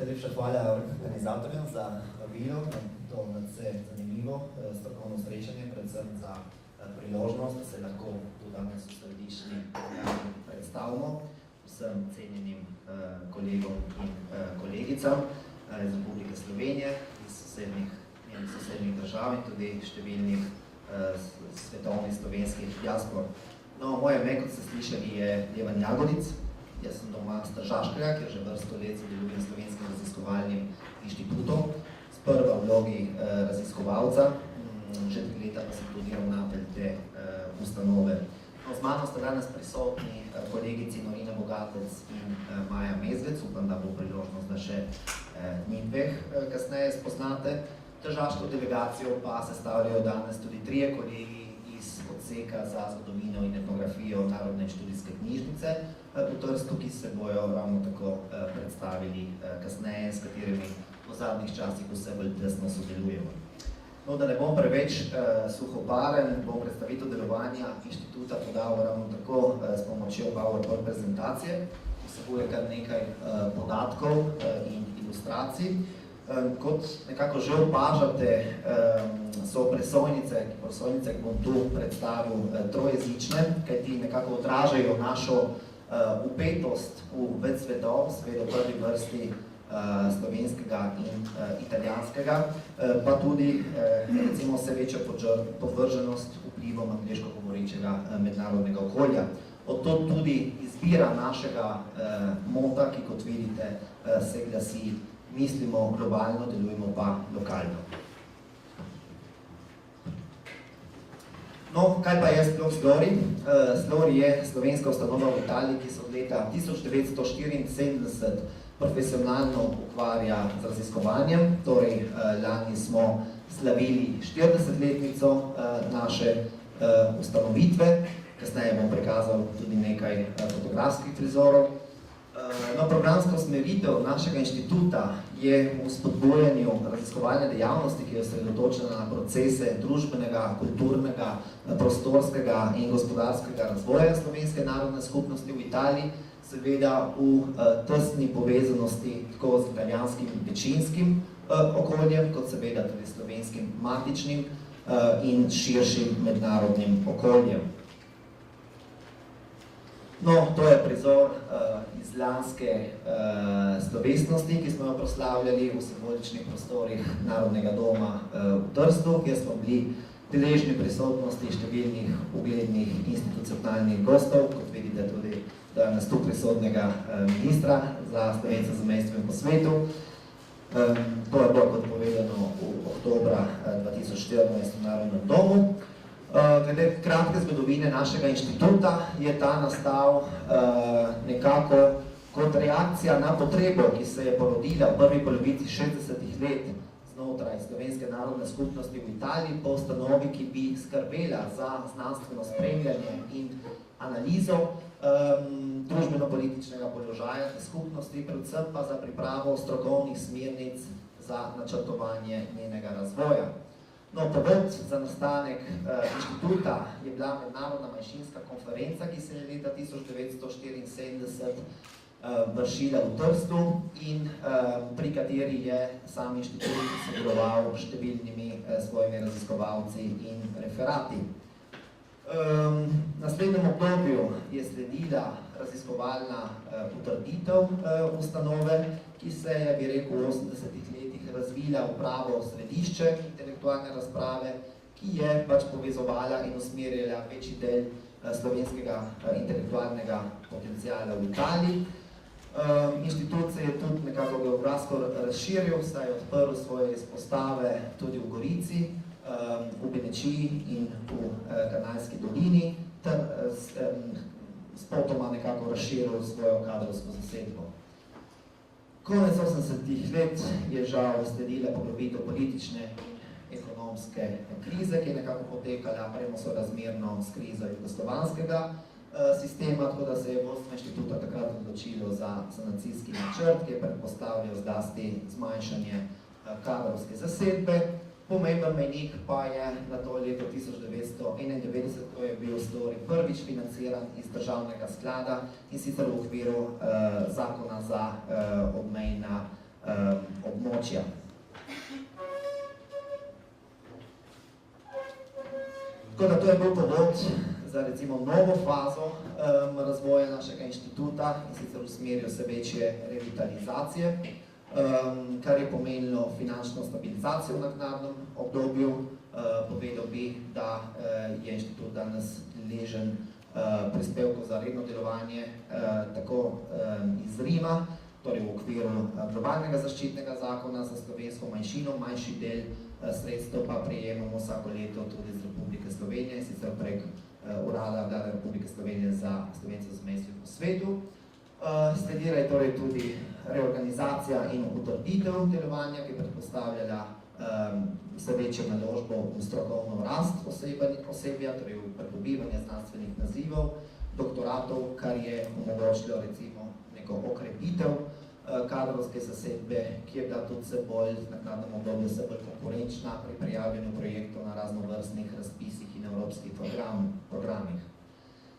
Najlepša hvala organizatorjem za vabilo na to nadvse zanimivo strokovno srečanje, predvsem za priložnost, da se lahko tu danes v središčni predstavimo vsem cenjenim kolegom in kolegicam iz Republike Slovenije, iz sosednjih držav in tudi številnih svetovnih slovenskih diaspor. No, moje ime, kot ste slišali, je Devan Jagodic. Jaz sem doma z Tržaškega, kjer že vrsto let sodelujem s Slovenskim raziskovalnim inštitutom, sprva v vlogi raziskovalca, že 3 leta pa sem tudi ravnatelj te ustanove. No, z mano sta danes prisotni kolegici Norina Bogatec in Maja Mezgec, upam, da bo priložnost, da še njih dveh kasneje spoznate. Tržaško delegacijo pa sestavljajo danes tudi 3 kolegi iz odseka za zgodovino in etnografijo Narodne študijske knjižnice v Trstu, ki se bojo ravno tako predstavili kasneje, s katerimi v zadnjih časih vse bolj tesno sodelujemo. No, da ne bom preveč suhoparen, bom predstavitev delovanja inštituta podal ravno tako s pomočjo PowerPoint prezentacije, ki vsebuje kar nekaj podatkov in ilustracij. Kot nekako že opažate, so prosojnice, ki bom tu predstavil, trojezične, kajti nekako odražajo našo vpetost v več svetov, seveda v prvi vrsti slovenskega in italijanskega, pa tudi recimo vse večjo podvrženost vplivom angleško govorečega mednarodnega okolja. Od to tudi izbira našega mota, ki kot vidite se glasi: mislimo globalno, delujemo pa lokalno. No, kaj pa je sploh SLORI? SLORI je slovenska ustanova v Italiji, ki se od leta 1974 profesionalno ukvarja z raziskovanjem, torej lani smo slavili 40-letnico naše ustanovitve, kasneje bom prikazal tudi nekaj fotografskih prizorov. No, programska usmeritev našega inštituta je v spodbujanju raziskovalne dejavnosti, ki je osredotočena na procese družbenega, kulturnega, prostorskega in gospodarskega razvoja slovenske narodne skupnosti v Italiji, seveda v tesni povezanosti tako z italijanskim večinskim okoljem, kot seveda tudi slovenskim matičnim in širšim mednarodnim okoljem. No, to je prizor iz lanske slovesnosti, ki smo jo proslavljali v simboličnih prostorih Narodnega doma v Trstu, kjer smo bili deležni prisotnosti številnih uglednih institucionalnih gostov, kot vidite tudi danes tu prisotnega ministra za Slovence v zamejstvu in po svetu. To je bilo, kot povedano, v oktobra 2014 v Narodnem domu. Glede kratke zgodovine našega inštituta je ta nastal nekako kot reakcija na potrebo, ki se je porodila v prvi polovici 60-ih let znotraj slovenske narodne skupnosti v Italiji po ustanovi, ki bi skrbela za znanstveno spremljanje in analizo družbeno-političnega položaja skupnosti, predvsem pa za pripravo strokovnih smernic za načrtovanje njenega razvoja. No, povod za nastanek inštituta je bila mednarodna manjšinska konferenca, ki se je leta 1974 vršila v Trstu in pri kateri je sam inštitut sodeloval s številnimi svojimi raziskovalci in referati. V naslednjem obdobju je sledila raziskovalna utrditev ustanove, ki se je, bi rekel, v 80-ih letih razvila v pravo središče intelektualne razprave, ki je pač povezovala in usmerjala večji del slovenskega intelektualnega potenciala v Italiji. Inštitut se je tudi nekako geografsko razširil, saj je odprl svoje izpostave tudi v Gorici, v Benečiji in v Kanalski dolini, ter spotoma nekako razširil svojo kadrovsko zasedbo. Konec 80-ih let je žal sledila poglobitev politične in ekonomske krize, ki je nekako potekala premosorazmerno s krizo jugoslovanskega sistema, tako da se je vodstvo inštituta takrat odločilo za sanacijski načrt, ki je predpostavljal zlasti zmanjšanje kadrovske zasedbe. Pomemben mejnik pa je na to leto 1991, ko je bil SLORI prvič financiran iz državnega sklada in sicer v okviru zakona za obmejna območja. Tako da to je bil povod za recimo novo fazo razvoja našega inštituta, in sicer v smeri vse večje revitalizacije, kar je pomenilo finančno stabilizacijo v naknadnem obdobju. Povedal bi, da je inštitut danes deležen prispevkov za redno delovanje tako iz Rima, torej v okviru globalnega zaščitnega zakona za slovensko manjšino, manjši del sredstev pa prejemamo vsako leto tudi iz Republike Slovenije, sicer prek Urada Vlade Republike Slovenije za Slovence v zamejstvu po svetu. Sledila je torej tudi reorganizacija in utrditev delovanja, ki je predpostavljala vse večjo naložbo v strokovno rast osebja, torej v pridobivanje znanstvenih nazivov, doktoratov, kar je omogočilo recimo neko okrepitev kadrovske zasedbe, ki je bila tudi vse bolj v naknadnem obdobju vse bolj konkurenčna pri prijavljanju projektov na raznovrstnih razpisih in evropskih programih.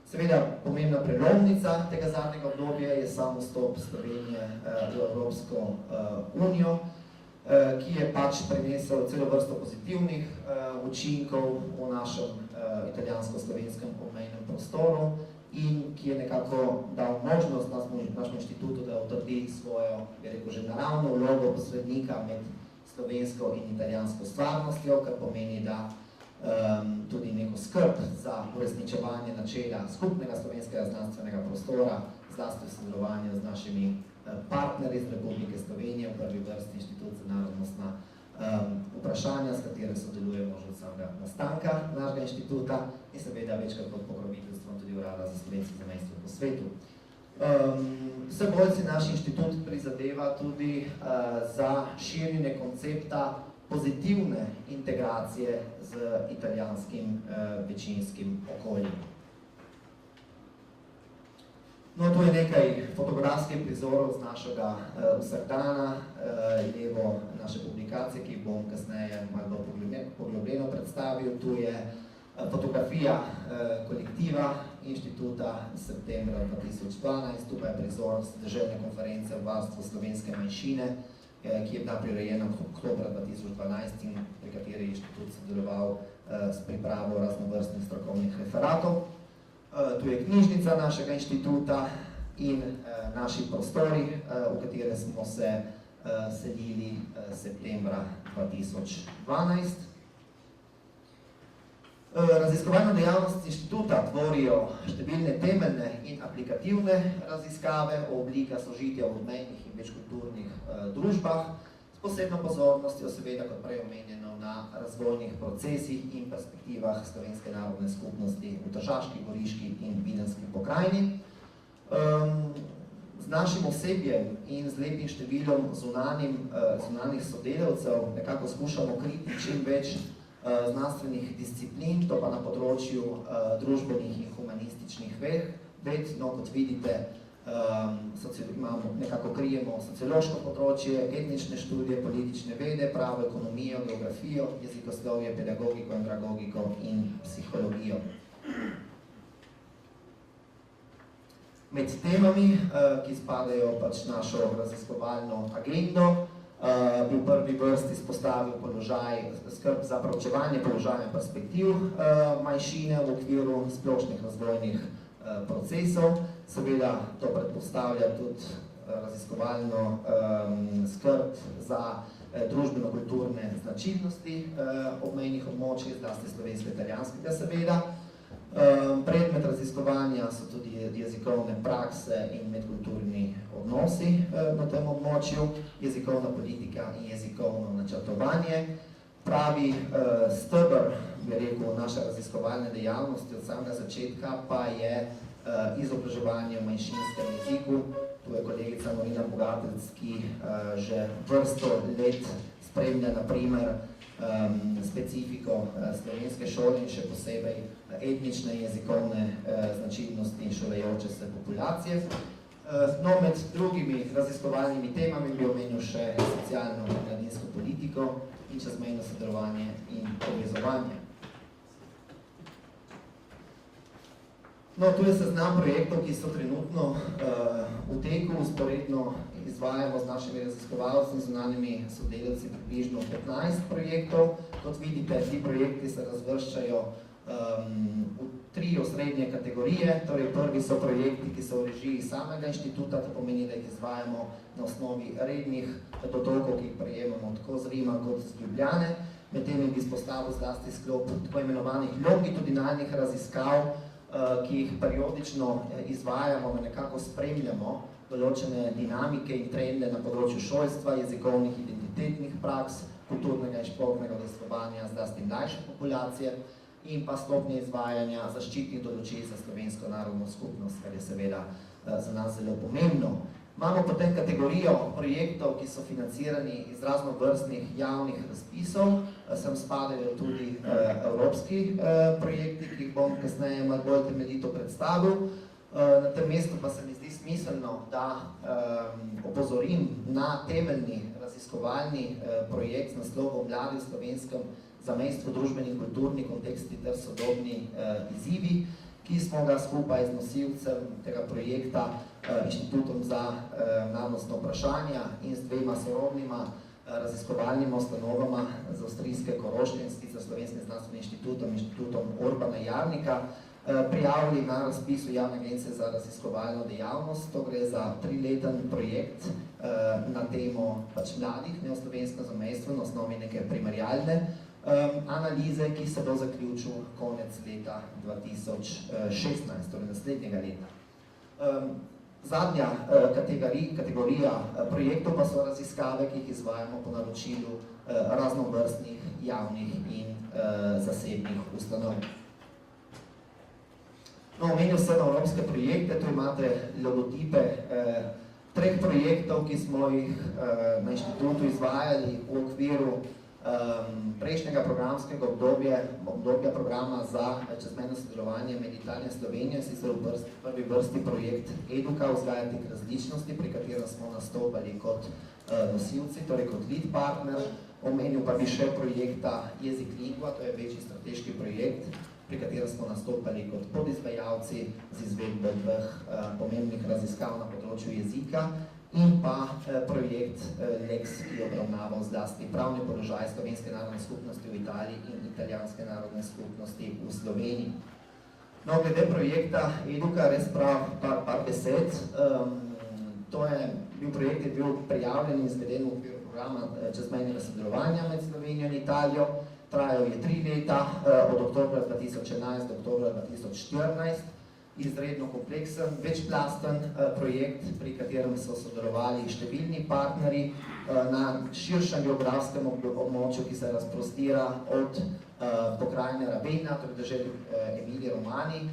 Seveda, pomembna prelomnica tega zadnjega obdobja je sam vstop Slovenije v Evropsko unijo, ki je pač prinesel celo vrsto pozitivnih učinkov v našem italijansko-slovenskem obmejnem prostoru in ki je nekako dal možnost našemu inštitutu, da utrdi svojo, bi rekel, že naravno vlogo posrednika med slovensko in italijansko stvarnostjo, kar pomeni, da tudi neko skrb za uresničevanje načela skupnega slovenskega znanstvenega prostora, zlasti v sodelovanju z našimi partnerji iz Republike Slovenije, v prvi vrsti Inštitut za narodnostna vprašanja, s katere sodelujemo že od samega nastanka našega inštituta in seveda večkrat pod pokroviteljstvom tudi Urada za Slovence v zamejstvu po svetu. Vse bolj si naš inštitut prizadeva tudi za širjenje koncepta pozitivne integracije z italijanskim večinskim okoljem. No, tu je nekaj fotografskih prizorov z našega vsakdana, levo naše publikacije, ki bom kasneje malo poglobljeno predstavil. Tu je fotografija kolektiva inštituta iz septembra 2012, tu pa je prizor deželne konference o varstvu slovenske manjšine, ki je bila prirejena oktobra 2012 in pri kateri je inštitut sodeloval s pripravo raznovrstnih strokovnih referatov. Tu je knjižnica našega inštituta in naši prostori, v katere smo se selili septembra 2012. Raziskovalno dejavnost inštituta tvorijo številne temeljne in aplikativne raziskave o oblikah sožitja v obmejnih in večkulturnih družbah, s posebno pozornostjo seveda, kot prej omenjeno, na razvojnih procesih in perspektivah slovenske narodne skupnosti v Tržaški, Goriški in Videmski pokrajini. Z našim osebjem in z lepim številom zunanjih sodelavcev nekako skušamo kriti čim več znanstvenih disciplin, to pa na področju družbenih in humanističnih ved. No, kot vidite, nekako krijemo sociološko področje, etnične študije, politične vede, pravo, ekonomijo, geografijo, jezikoslovje, pedagogiko, andragogiko in psihologijo. Med temami, ki spadajo pač našo raziskovalno agendo, bi v prvi vrsti izpostavil skrb za proučevanje položaja in perspektiv manjšine v okviru splošnih razvojnih procesov. Seveda to predpostavlja tudi raziskovalno skrb za družbeno-kulturne značilnosti obmejnih območij, zlasti slovensko-italijanskega seveda. Predmet raziskovanja so tudi jezikovne prakse in medkulturni odnosi na tem območju, jezikovna politika in jezikovno načrtovanje. Pravi steber, bi rekel, naše raziskovalne dejavnosti od samega začetka pa je izobraževanje v manjšinskem jeziku. Tu je kolegica Marina Bogatelc, ki že vrsto let spremlja na primer specifiko slovenske šole in še posebej etnične jezikovne značilnosti šolajoče se populacije. No, med drugimi raziskovalnimi temami bi omenil še socialno in mladinsko politiko in čezmejno sodelovanje in povezovanje. No, tu je seznam projektov, ki so trenutno v teku, usporedno izvajamo z našimi raziskovalci in zunanjimi sodelavci približno 15 projektov. Kot vidite, ti projekti se razvrščajo v 3 osrednje kategorije, torej prvi so projekti, ki so v režiji samega inštituta, to pomeni, da jih izvajamo na osnovi rednih dotokov, ki jih prejemamo tako z Rima kot z Ljubljane. Med tem bi izpostavil zlasti sklop tako imenovanih longitudinalnih raziskav, ki jih periodično izvajamo, nekako spremljamo določene dinamike in trende na področju šolstva, jezikovnih identitetnih praks, kulturnega in športnega udejstvovanja zlasti mlajše populacije in pa stopnje izvajanja zaščitnih določil za slovensko narodno skupnost, kar je seveda za nas zelo pomembno. Imamo potem kategorijo projektov, ki so financirani iz raznovrstnih javnih razpisov, sem spadajo tudi evropski projekti, ki jih bom kasneje malo bolj temeljito predstavil. Na tem mestu pa se mi zdi smiselno, da opozorim na temeljni raziskovalni projekt z naslovom Mladi v slovenskem zamejstvu, družbeni in kulturni konteksti ter sodobni izzivi, ki smo ga skupaj z nosilcem tega projekta, Inštitutom za narodnostna vprašanja in z 2 sorodnima raziskovalnima ustanovama z avstrijske Koroške in sicer Slovenskim znanstvenim inštitutom, Inštitutom Urbana Jarnika, prijavili na razpisu Javne agencije za raziskovalno dejavnost. To gre za 3-leten projekt na temo mladih v slovenskem zamejstvu na osnovi neke primerjalne analize, ki se bo zaključil konec leta 2016, torej naslednjega leta. Zadnja kategorija projektov pa so raziskave, ki jih izvajamo po naročilu raznovrstnih javnih in zasebnih ustanov. No, omenil sem evropske projekte, tu imate logotipe 3 projektov, ki smo jih na inštitutu izvajali v okviru prejšnjega programskega obdobja programa za čezmejno sodelovanje med Italijo in Slovenijo, sicer v prvi vrsti projekt Eduka, vzgajati k različnosti, pri katerem smo nastopali kot nosilci, torej kot lead partner. Omenil pa bi še projekta Jezik Lingua, to je večji strateški projekt, pri katerem smo nastopali kot podizvajalci z izvedbo 2 pomembnih raziskav na področju jezika in pa projekt Lex, ki je obravnaval zlasti pravni položaj slovenske narodne skupnosti v Italiji in italijanske narodne skupnosti v Sloveniji. No, glede projekta Eduka, res par besed. Projekt je bil prijavljen in izveden v okviru programa čezmejnega sodelovanja med Slovenijo in Italijo. Trajal je 3 leta, od oktobra 2011 do oktobra 2014. Izredno kompleksen, večplasten projekt, pri katerem so sodelovali številni partnerji na širšem geografskem območju, ki se razprostira od pokrajine Ravenna, torej deželi Emilije Romani,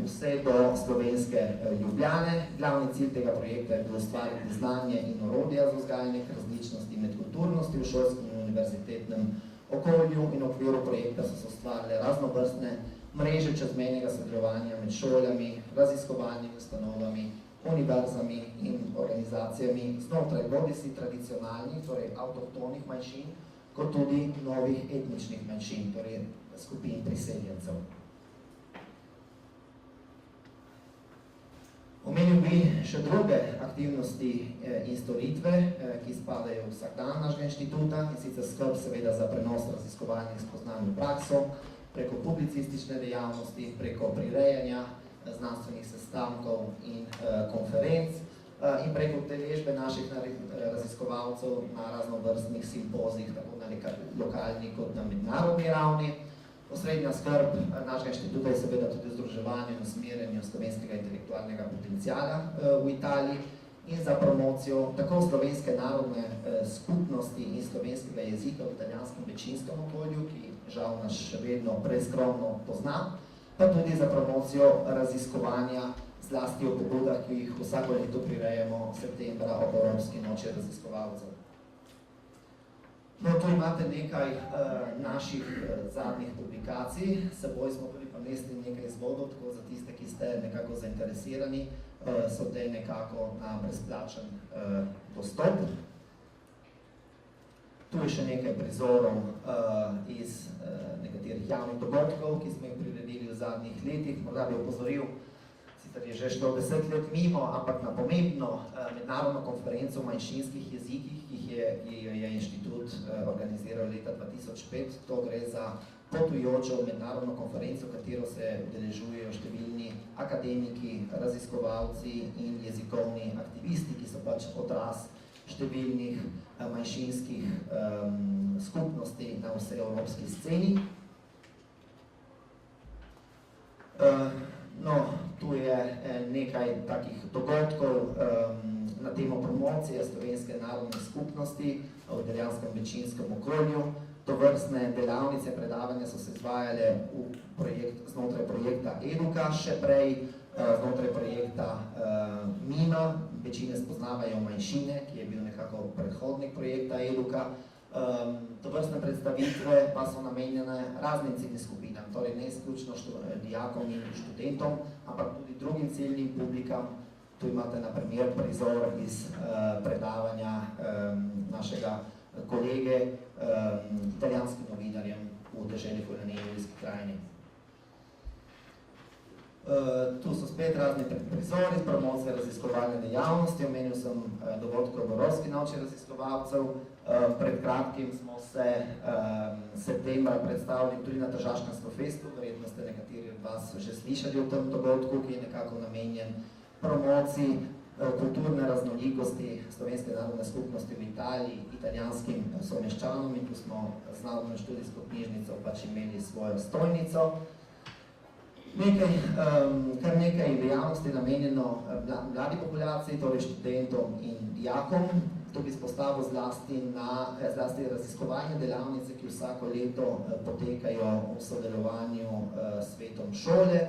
vse do slovenske Ljubljane. Glavni cilj tega projekta je bil ustvariti znanje in orodja za vzgajanje različnosti med kulturnosti v šolskem in univerzitetnem okolju in v okviru projekta so se ustvarile raznovrstne mreže čezmejnega sodelovanja med šolami, raziskovalnimi ustanovami, univerzami in organizacijami znotraj bodisi tradicionalnih, torej avtohtonih manjšin, kot tudi novih etničnih manjšin, torej skupin priseljencev. Omenil bi še druge aktivnosti in storitve, ki spadajo v vsakdan našega inštituta, in sicer skrb seveda za prenos raziskovalnih spoznanj v prakso, preko publicistične dejavnosti, preko prirejanja znanstvenih sestankov in konferenc in preko udeležbe naših raziskovalcev na raznovrstnih simpozijih, tako na lokalni kot na mednarodni ravni. Osrednja skrb našega inštituta je seveda tudi združevanje in usmerjanje slovenskega intelektualnega potenciala v Italiji in za promocijo tako slovenske narodne skupnosti in slovenskega jezika v italijanskem večinskem okolju, ki žal nas še vedno preskromno pozna, pa tudi za promocijo raziskovanja zlasti o pobudah, ki jih vsako leto prirejamo septembra ob Evropski noči raziskovalcev. No, tu imate nekaj naših zadnjih publikacij, s seboj smo tudi prinesli nekaj izvodov, tako za tiste, ki ste nekako zainteresirani, so te nekako na brezplačen dostop. Tu je še nekaj prizorov iz nekaterih javnih dogodkov, ki smo jih priredili v zadnjih letih. Morda bi opozoril, sicer je že šlo 10 let mimo, ampak na pomembno mednarodno konferenco o manjšinskih jezikih, ki je inštitut organiziral leta 2005. To gre za potujočo mednarodno konferenco, katero se udeležujejo številni akademiki, raziskovalci in jezikovni aktivisti, ki so pač odraz številnih manjšinskih skupnosti na vsej evropski sceni. No, tu je nekaj takih dogodkov na temo promocije slovenske narodne skupnosti v italijanskem večinskem okolju. Tovrstne delavnice, predavanja so se izvajale znotraj projekta Eduka, še prej znotraj projekta MIMA, večine spoznavajo manjšine, ki je bil nekako predhodnik projekta Eduka. Tovrstne predstavitve pa so namenjene raznim ciljnim skupinam, torej ne izključno dijakom in študentom, ampak tudi drugim ciljnim publikam. Tu imate na primer prizor iz predavanja našega kolege, italijanskim novinarjem v deželi Fulaniji v Julijski krajini. Tu so spet razni prizori, promocije raziskovalne dejavnosti. Omenil sem dogodke v Evropski noči raziskovalcev. Pred kratkim smo se septembra predstavili tudi na Tržaškem Snowfestu. Verjetno ste nekateri od vas že slišali o tem dogodku, ki je nekako namenjen promociji kulturne raznolikosti slovenske narodne skupnosti v Italiji, italijanskim someščanom, in tu smo z Narodno študijsko knjižnico pač imeli svojo stojnico. Kar nekaj dejavnosti namenjeno mladi populaciji, torej študentom in dijakom. To bi izpostavil zlasti raziskovalne delavnice, ki vsako leto potekajo v sodelovanju s svetom šole,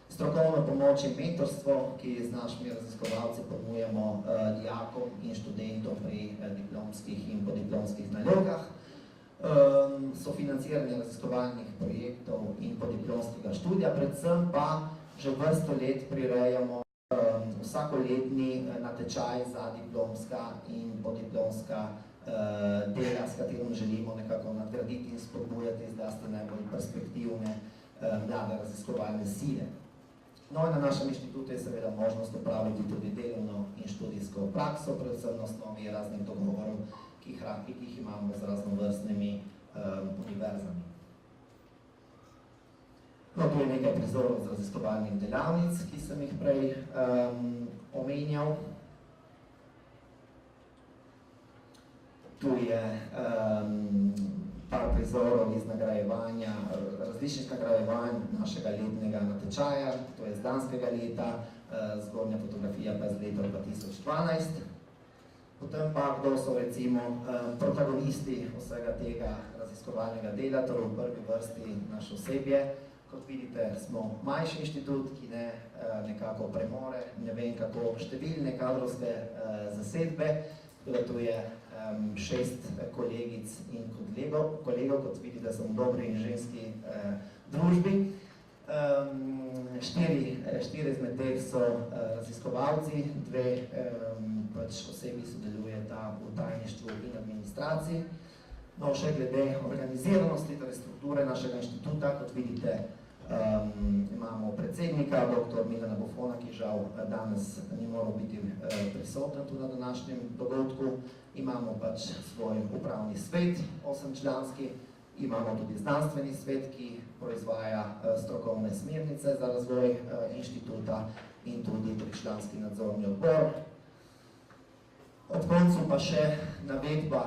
strokovno pomoč in mentorstvo, ki z našimi raziskovalci ponujamo dijakom in študentom pri diplomskih in podiplomskih nalogah, sofinanciranje raziskovalnih projektov in podiplomskega študija, predvsem pa že vrsto let prirejamo vsakoletni natečaj za diplomska in podiplomska dela, s katerim želimo nekako nadgraditi in spodbujati zlasti najbolj perspektivne mlade raziskovalne sile. No, in na našem inštitutu je seveda možnost upravljati tudi delovno in študijsko prakso, predvsem na osnovi raznih dogovorov, ki jih imamo z raznovrstnimi univerzami. No, tu je nekaj prizorov z raziskovalnih delavnic, ki sem jih prej omenjal. Tu je par prizorov iz nagrajevanja, različnih nagrajevanj našega letnega natečaja, to je z danskega leta, zgornja fotografija pa je z leta 2012. Potem pa, kdo so recimo protagonisti vsega tega raziskovalnega dela, torej v prvi vrsti naše osebje. Kot vidite, smo manjši inštitut, ki nekako premore, ne vem kako, številne kadrovske zasedbe. Tu je 6 kolegic in kolegov, kot vidite, sem v dobri in ženski družbi. 4 izmed teh so raziskovalci, 2 osebi sodelujeta v tajništvu in administraciji. No, še glede organiziranosti, torej strukture našega inštituta, kot vidite, imamo predsednika, dr. Milana Bofona, ki žal danes ni moral biti prisoten tu na današnjem dogodku. Imamo pač svoj upravni svet, 8-članski, imamo tudi znanstveni svet, ki proizvaja strokovne smernice za razvoj inštituta, in tudi 3-članski nadzorni odbor. Ob koncu pa še navedba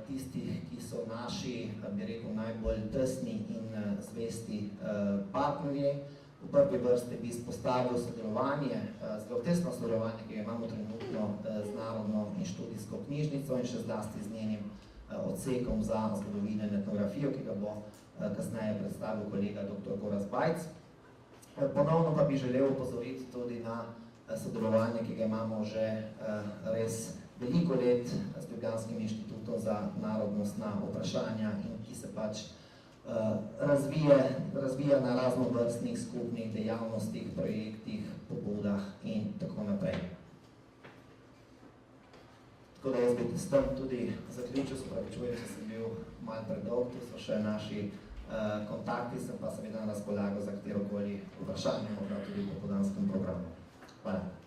tistih, ki so naši, bi rekel, najbolj tesni in zvesti partnerji. V prvi vrsti bi izpostavil sodelovanje, zelo tesno sodelovanje, ki ga imamo trenutno z Narodno in študijsko knjižnico in še zlasti z njenim odsekom za zgodovino in etnografijo, ki ga bo kasneje predstavil kolega dr. Gorazd Bajc. Ponovno pa bi želel opozoriti tudi na sodelovanje, ki ga imamo že res veliko let s Ljubljanskim inštitutom za narodnostna vprašanja in ki se pač razvija na raznovrstnih skupnih dejavnostih, projektih, pobudah in tako naprej. Tako da jaz bi s tem tudi zaključil, se pravičujem, če sem bil malo predolg, tu so še naši kontakti, sem pa seveda na razpolago za katerokoli vprašanje, morda tudi v popoldanskem programu. Hvala.